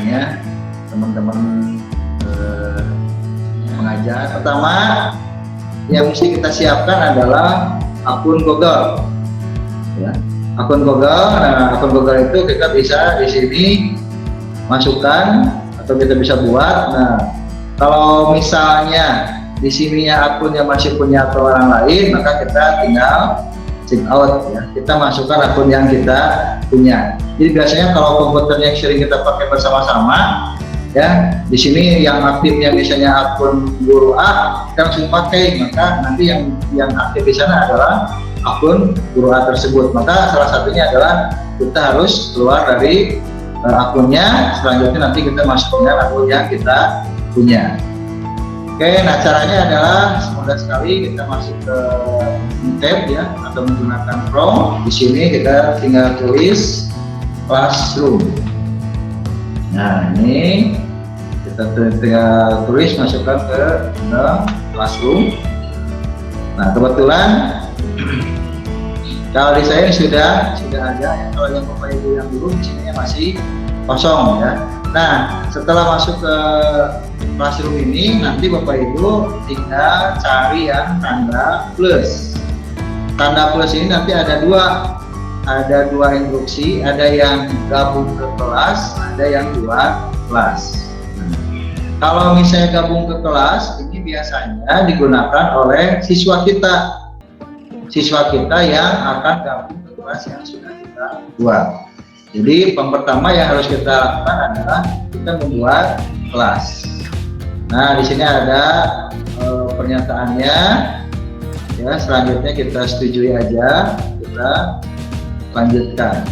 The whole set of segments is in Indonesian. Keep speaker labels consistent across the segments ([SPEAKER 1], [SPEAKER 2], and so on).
[SPEAKER 1] ya teman-teman pengajar. Pertama yang mesti kita siapkan adalah akun Google ya. Akun Google. Nah, akun Google itu kita bisa di sini masukkan atau kita bisa buat. Nah, kalau misalnya di sininya akun yang masih punya atau orang lain, maka kita tinggal check out ya. Kita masukkan akun yang kita punya. Jadi biasanya kalau komputer yang sering kita pakai bersama-sama ya, di sini yang aktifnya misalnya akun guru A, kita langsung pakai, maka nanti yang aktif di sana adalah akun guru A tersebut. Maka salah satunya adalah kita harus keluar dari akunnya, selanjutnya nanti kita masukkan akun yang kita punya. Oke, nah caranya adalah mudah sekali. Kita masuk ke tab ya, atau menggunakan Chrome. Di sini kita tinggal tulis Classroom. Nah, ini kita tinggal tulis, masukkan ke Classroom. Nah, kebetulan kalau di saya sudah ada ya. Kalau yang Bapak Ibu yang dulu di sini masih kosong ya. Nah, setelah masuk ke Classroom ini, nanti Bapak Ibu tinggal cari yang tanda plus. Tanda plus ini nanti ada dua instruksi, ada yang gabung ke kelas, ada yang buat kelas. Kalau misalnya gabung ke kelas, ini biasanya digunakan oleh siswa kita yang akan gabung ke kelas yang sudah kita buat. Jadi pertama yang harus kita lakukan adalah kita membuat kelas. Nah, di sini ada pernyataannya. Ya, selanjutnya kita setujui aja, kita lanjutkan.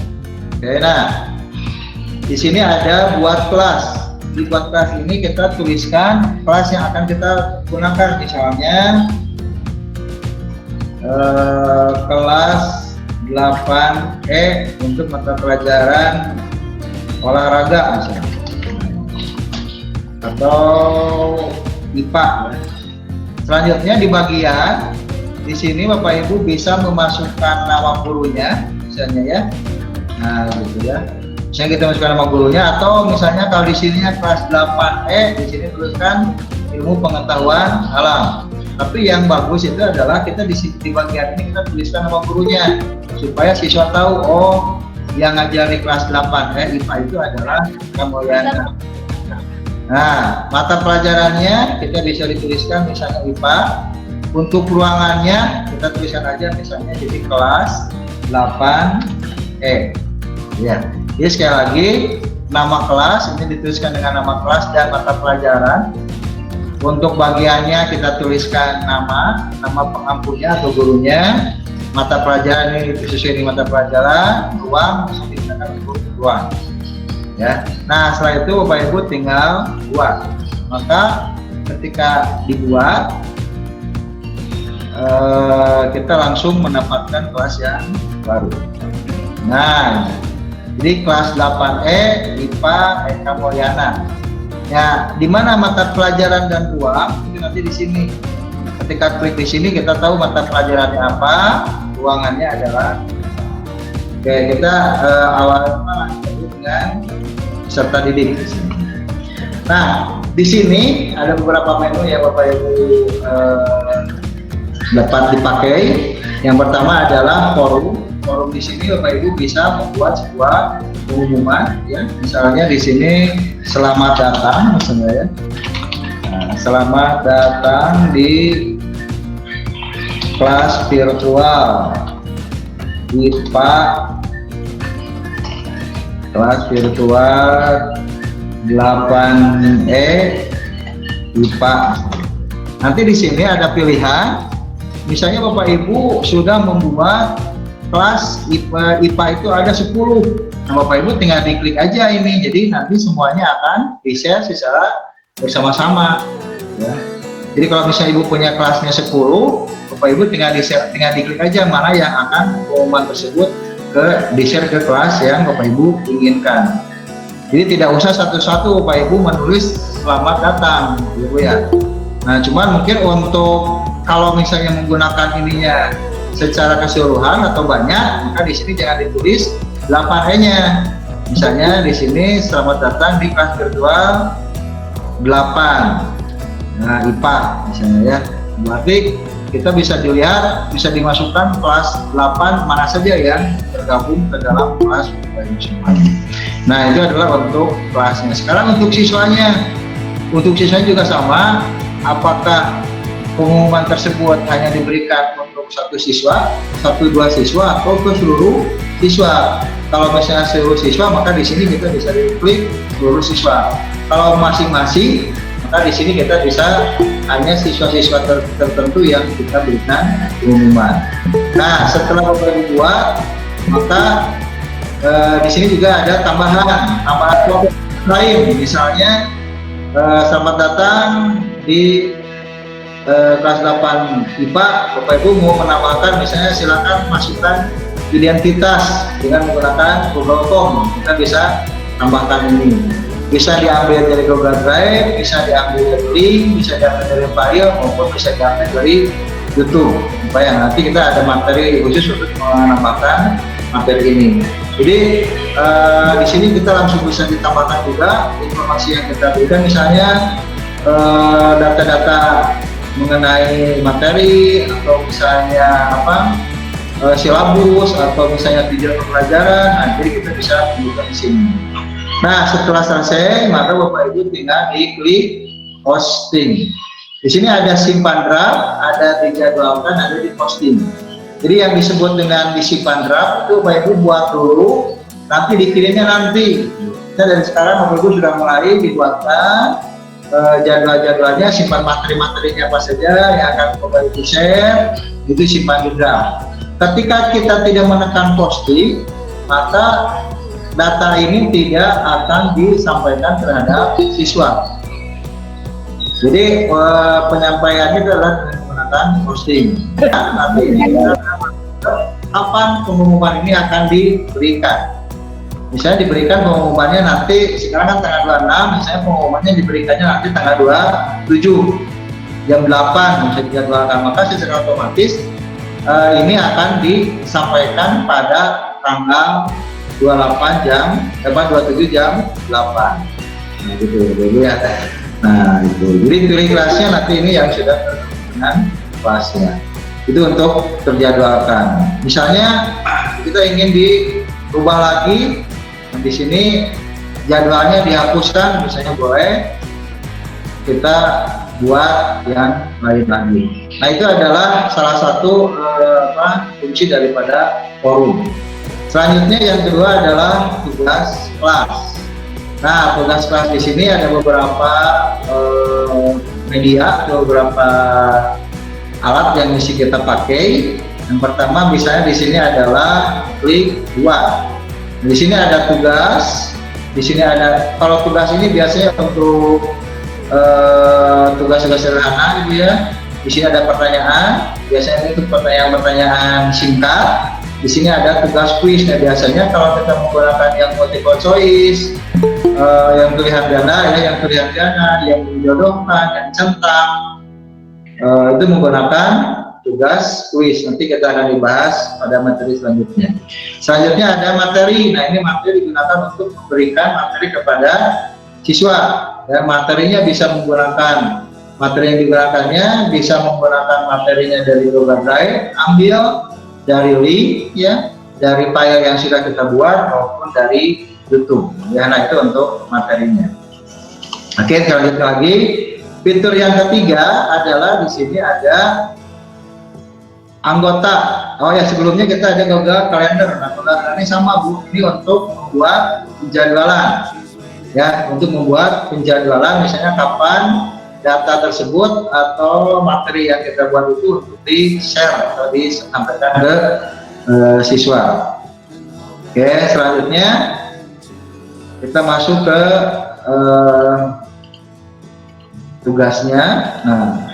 [SPEAKER 1] Oke, nah di sini ada buat kelas. Di buat kelas ini kita tuliskan kelas yang akan kita gunakan, misalnya kelas 8E untuk mata pelajaran olahraga misalnya, atau IPA. Selanjutnya di bagian di sini Bapak Ibu bisa memasukkan nama gurunya misalnya ya. Nah, gitu ya. Misalnya kita masukkan nama gurunya, atau misalnya kalau di sini kelas 8E, di sini tuliskan ilmu pengetahuan alam. Tapi yang bagus itu adalah kita di bagian ini kita tuliskan nama gurunya supaya siswa tahu, oh yang ngajari kelas 8E IPA itu adalah Kamulyana. Nah, mata pelajarannya kita bisa dituliskan misalnya IPA. Untuk ruangannya kita tuliskan aja misalnya jadi kelas 8E. Ya. Jadi sekali lagi nama kelas ini dituliskan dengan nama kelas dan mata pelajaran. Untuk bagiannya kita tuliskan nama pengampunya atau gurunya. Mata pelajaran ini sesuai dengan mata pelajaran. Ruang digunakan untuk ruang. Ya. Nah, setelah itu Bapak Ibu tinggal buat. Maka ketika dibuat, kita langsung mendapatkan kelas yang baru. Nah, jadi kelas 8E IPA Kamulyana. Ya, di mana mata pelajaran dan ruang itu nanti di sini. Ketika klik di sini kita tahu mata pelajarannya apa, ruangannya adalah. Oke, kita awalnya lanjut dengan peserta didik. Nah, di sini ada beberapa menu yang Bapak Ibu dapat dipakai. Yang pertama adalah forum. Forum di sini Bapak Ibu bisa membuat sebuah pengumuman ya. Misalnya di sini selamat datang misalnya ya. Nah, selamat datang di kelas virtual IPA kelas virtual 8E IPA. Nanti di sini ada pilihan. Misalnya Bapak Ibu sudah membuat kelas IPA itu ada 10. Nah, Bapak Ibu tinggal diklik aja ini. Jadi nanti semuanya akan di-share secara bersama-sama ya. Jadi kalau misalnya Ibu punya kelasnya 10, Bapak Ibu tinggal diklik aja mana yang akan pengumuman tersebut di-share ke kelas yang Bapak Ibu inginkan. Jadi tidak usah satu-satu Bapak Ibu menulis selamat datang Ibu ya. Nah, cuman mungkin untuk kalau misalnya menggunakan ininya secara keseluruhan atau banyak, maka di sini jangan ditulis 8E-nya. Misalnya di sini selamat datang di kelas virtual 8. Nah, IPA misalnya ya. Berarti kita bisa dilihat, bisa dimasukkan kelas 8 mana saja yang tergabung ke dalam kelas Bapak Ibu semuanya. Nah, itu adalah untuk kelasnya. Sekarang untuk siswanya. Untuk siswanya juga sama, apakah pengumuman tersebut hanya diberikan untuk satu siswa, 1-2 siswa, atau ke seluruh siswa. Kalau misalnya seluruh siswa, maka di sini kita bisa klik seluruh siswa. Kalau masing-masing, maka di sini kita bisa hanya siswa-siswa tertentu yang kita berikan pengumuman. Nah, setelah Bapak Ibu buat, maka di sini juga ada tambahan kelompok lain. Misalnya selamat datang di kelas 8 IPA, Bapak Ibu mau menambahkan, misalnya silakan masukkan identitas dengan menggunakan Google Form. Kita bisa tambahkan ini. Bisa diambil dari Google Drive, bisa diambil dari link, bisa diambil dari file, maupun bisa diambil dari YouTube. Supaya nanti kita ada materi khusus untuk menambahkan materi ini. Jadi di sini kita langsung bisa ditambahkan juga informasi yang kita berikan, misalnya data-data mengenai materi, atau misalnya silabus, atau misalnya video pembelajaran. Nah, jadi kita bisa buka di sini. Nah, setelah selesai, maka Bapak Ibu tinggal diklik posting. Di sini ada simpan draft, ada dijadwalkan, ada di posting. Jadi yang disebut dengan disimpan draft itu Bapak Ibu buat dulu, nanti dikirimnya nanti. Nah, dari sekarang Bapak Ibu sudah mulai dibuatkan jadwal-jadwalnya, simpan materi-materinya apa saja yang akan Bapak Ibu share, itu simpan di draft. Ketika kita tidak menekan posting, maka data ini tidak akan disampaikan terhadap siswa. Jadi penyampaiannya adalah menggunakan posting. Nanti ini kapan pengumuman ini akan diberikan. Misalnya diberikan pengumumannya nanti, sekarang kan tanggal 26, misalnya pengumumannya diberikannya nanti tanggal 27 jam 8 bisa dijadwalkan, maka secara otomatis ini akan disampaikan pada tanggal 27 jam 8. Nah, gitu ya. Nah, itu. Jadi pilih kelasnya nanti ini yang sudah terhubung dengan kelasnya. Itu untuk terjadwalkan. Misalnya kita ingin dirubah lagi, di sini jadwalnya dihapuskan, misalnya boleh kita buat yang lain lagi. Nah, itu adalah salah satu fungsi daripada forum. Selanjutnya yang kedua adalah tugas kelas. Nah, tugas kelas di sini ada beberapa media, ada beberapa alat yang mesti kita pakai. Yang pertama misalnya di sini adalah klik buat. Di sini ada tugas. Di sini ada, kalau tugas ini biasanya untuk tugas-tugas sederhana gitu ya. Di sini ada pertanyaan, biasanya itu pertanyaan-pertanyaan singkat. Di sini ada tugas kuis. Nah, biasanya kalau kita menggunakan yang multiple choice, yang pilihan ganda, yang dijodohkan, yang centang, itu menggunakan tugas kuis. Nanti kita akan dibahas pada materi selanjutnya. Selanjutnya ada materi. Nah, ini materi digunakan untuk memberikan materi kepada siswa. Ya, materinya bisa menggunakan, materi yang digunakannya bisa menggunakan materinya dari Google Drive, ambil dari link ya, dari file yang sudah kita buat, maupun dari YouTube. Ya, nah itu untuk materinya. Oke, selanjutnya lagi fitur yang ketiga adalah di sini ada anggota. Oh ya, sebelumnya kita ada Google Calendar. Nah, Google Calendar ini sama Bu, ini untuk membuat penjadwalan. Ya, untuk membuat penjadwalan, misalnya kapan data tersebut atau materi yang kita buat itu untuk di-share atau disampaikan ke siswa. Oke, selanjutnya kita masuk ke tugasnya. Nah,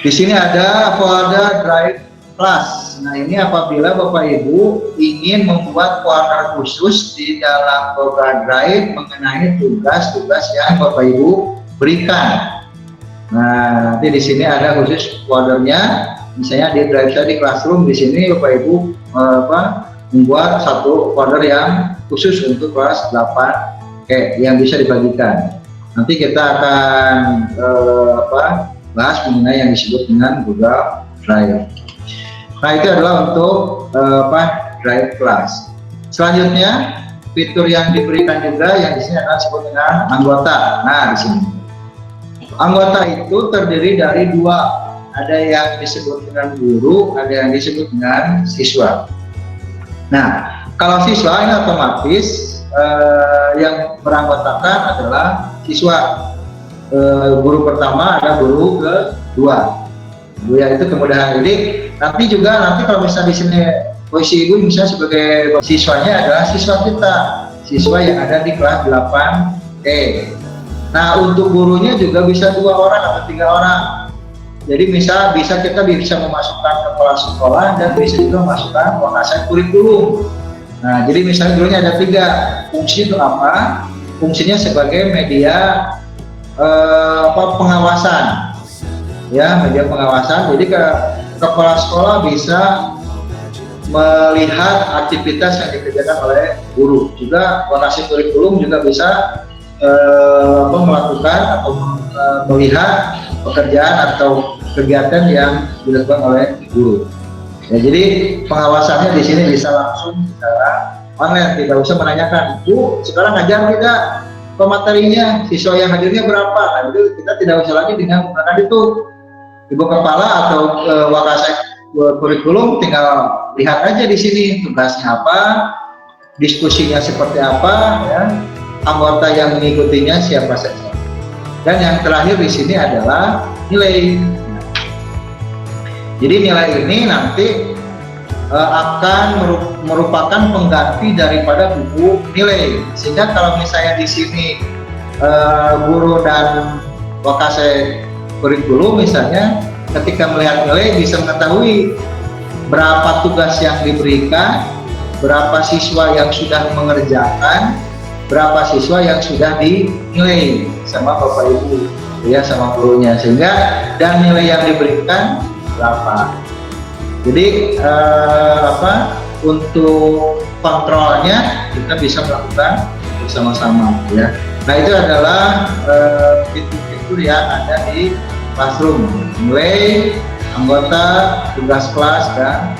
[SPEAKER 1] di sini ada folder Drive Plus. Nah, ini apabila Bapak Ibu ingin membuat folder khusus di dalam Google Drive mengenai tugas-tugas yang Bapak Ibu berikan. Nah, nanti di sini ada khusus foldernya. Misalnya di Drive saya di Classroom, di sini Bapak Ibu membuat satu folder yang khusus untuk kelas 8E yang bisa dibagikan. Nanti kita akan bahas mengenai yang disebut dengan Google Drive. Nah, itu adalah untuk Drive Class. Selanjutnya, fitur yang diberikan juga yang di sini adalah disebut dengan anggota. Nah, di sini anggota itu terdiri dari dua, ada yang disebut dengan guru, ada yang disebut dengan siswa. Nah, kalau siswa ini otomatis yang beranggotakan adalah siswa. Guru pertama ada guru kedua. Yaitu kemudahan. Jadi nanti kalau misalnya di sini posisi ibu misalnya sebagai siswanya adalah siswa kita, siswa yang ada di kelas 8E. Nah, untuk gurunya juga bisa 2 orang atau 3 orang. Jadi bisa kita bisa memasukkan kepala sekolah dan bisa juga memasukkan wakasan kurikulum. Nah, jadi misalnya gurunya ada 3, fungsi itu apa? Fungsinya sebagai media pengawasan, ya, media pengawasan. Jadi kepala sekolah bisa melihat aktivitas yang dikerjakan oleh guru. Juga wakasan kurikulum juga bisa melakukan atau melihat pekerjaan atau kegiatan yang dilakukan oleh guru. Ya, jadi pengawasannya di sini bisa langsung secara online, tidak usah menanyakan, Bu, sekarang ngajar tidak pematerinya, siswa yang hadirnya berapa? Nah, itu kita tidak usah lagi dengan menggunakan itu. Ibu kepala atau wakasek kurikulum tinggal lihat aja di sini tugasnya apa, diskusinya seperti apa, ya, anggota yang mengikutinya siapa saja. Dan yang terakhir di sini adalah nilai. Jadi nilai ini nanti akan merupakan pengganti daripada buku nilai. Sehingga kalau misalnya di sini guru dan wakasek kurikulum misalnya ketika melihat nilai bisa mengetahui berapa tugas yang diberikan, berapa siswa yang sudah mengerjakan, berapa siswa yang sudah dinilai sama Bapak Ibu, ya, sama gurunya, sehingga dan nilai yang diberikan berapa. Jadi untuk kontrolnya kita bisa melakukan bersama-sama, ya. Nah, itu adalah fitur-fitur yang ada di Classroom, nilai, anggota, tugas kelas, dan